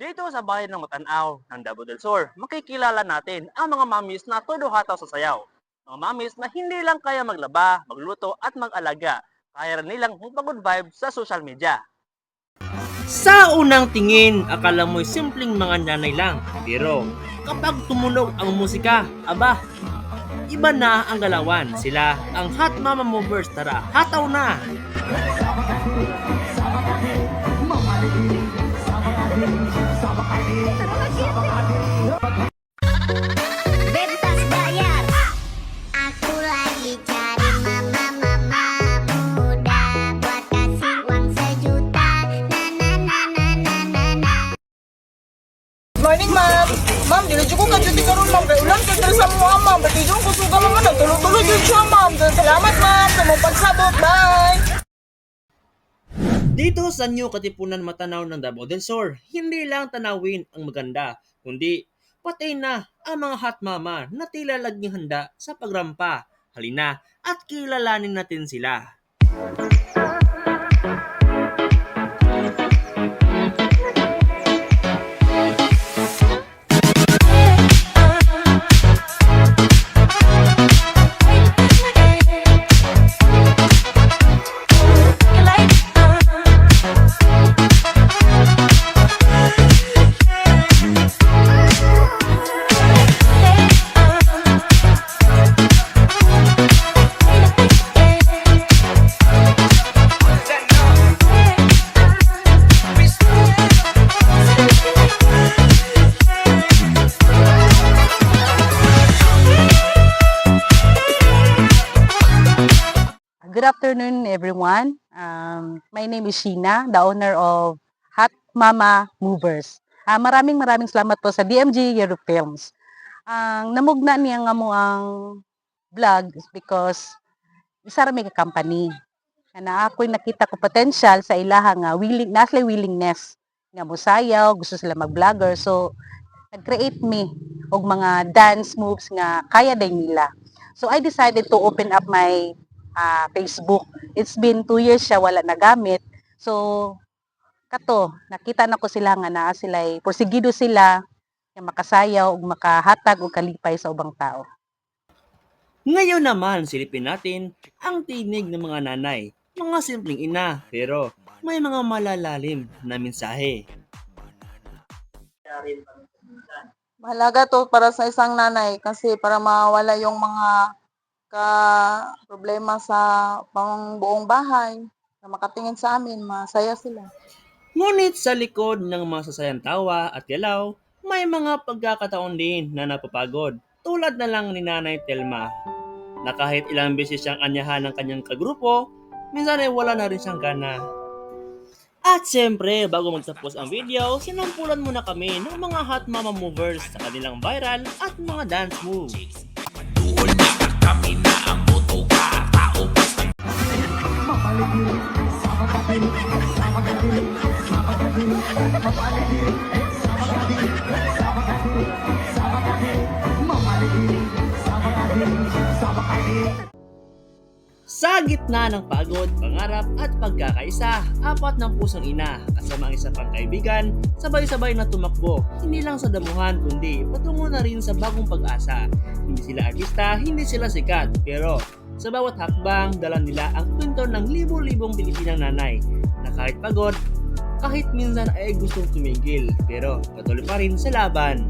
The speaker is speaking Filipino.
Dito sa bayan ng Matanaw ng Davao del Sur, makikilala natin ang mga mamis na todo hataw sa sayaw. Mga mamis na hindi lang kaya maglaba, magluto at mag-alaga, kaya rin nilang magpagod vibe sa social media. Sa unang tingin, akala mo'y simpleng mga nanay lang. Pero kapag tumunog ang musika, aba, iba na ang galawan. Sila ang Hot Mama Movers. Tara, hataw na! Bebas bayar. Aku lagi cari mama-mama muda buat kasih uang sejuta. Na na na na na na na. Morning, ma'am. Ma'am, dili ko ka duty karon, ma'am. Kay ulan kay diri sa mga ma'am. Pati ko suga mga nagtulo-tulo jud siya, ma'am. Salamat, ma'am, sa mong pagsabot. Bye. Dito sa New Katipunan Matanaw ng Davao del Sur, hindi lang tanawin ang maganda, kundi patay na ang mga hot mama na tila laging handa sa pagrampa. Halina at kilalanin natin sila. Good afternoon, everyone. My name is Sheena, the owner of Hot Mama Movers. Maraming salamat po sa DMG Euro Films. Ang namugna niya nga mo ang vlog is because isa ra may company. Na ako'y nakita ko potential sa ilaha nga willingness nga mosayaw, gusto sila mag-vlogger. So, nag-create me og mga dance moves nga kaya din nila. So, I decided to open up my Facebook. It's been 2 years siya wala nagamit. So, nakita na ko sila nga naa sila, porsigido sila nga makasayaw ug makahatag og kalipay sa ubang tao. Ngayon naman, silipin natin ang tinig ng mga nanay. Mga simpleng ina, pero may mga malalalim na mensahe. Mahalaga to para sa isang nanay kasi para mawala yung mga problema sa pangbuong bahay na makatingin sa amin, masaya sila. Ngunit sa likod ng masasayang tawa at galaw, may mga pagkakataon din na napapagod. Tulad na lang ni Nanay Telma, na kahit ilang beses siyang anyahan ng kanyang kagrupo, minsan ay wala na rin siyang gana. At siyempre, bago magtapos ang video, sinampulan muna kami ng mga Hot Mama Movers sa kanilang viral at mga dance moves. Sa gitna ng pagod, pangarap at pagkakaisa, apat ng pusong ina kasama ang isa pang kaibigan, sabay-sabay na tumakbo, hindi lang sa damuhan kundi patungo na rin sa bagong pag-asa. Hindi sila artista, hindi sila sikat, pero sa bawat hakbang, dala nila ang kwento ng libo-libong Pilipinang nanay na kahit pagod, kahit minsan ay gustong tumigil, pero patuloy pa rin sa laban.